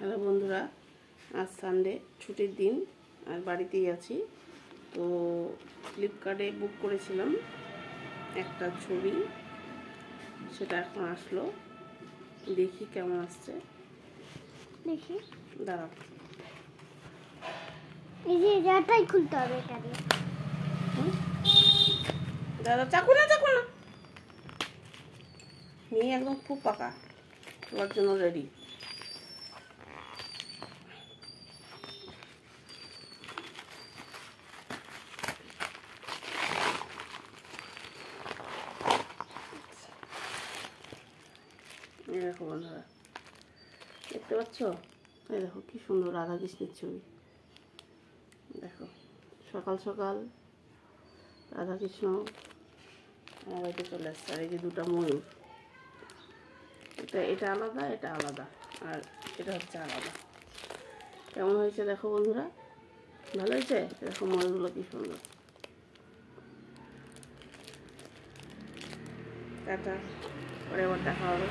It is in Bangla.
হ্যালো বন্ধুরা, আজ সানডে ছুটির দিন, আর বাড়িতেই আছি। তো ফ্লিপকার্টে বুক করেছিলাম একটা ছবি, সেটা এখন আসলো। দেখি কেমন আসছে, দেখি। দাঁড়াও, এই যে এটাই খুলতে হবে, এটা দিয়ে। দাদা চাকু না নিয়ে একদম খুব পাকা, তোলার জন্য রেডি। এই দেখো বন্ধুরা, দেখতে পাচ্ছ? এই দেখো কি সুন্দর রাধা কৃষ্ণের ছবি। দেখো, সকাল সকাল রাধা কৃষ্ণ আমার বাড়িতে চলে আসছে। আর এই যে দুটা ময়ূর, এটা আলাদা, এটা আলাদা, আর এটা হচ্ছে আলাদা। কেমন হয়েছে দেখো বন্ধুরা, ভালো হয়েছে? দেখো ময়ূরগুলো কি সুন্দর। টাটা, পরে আবার দেখা হবে।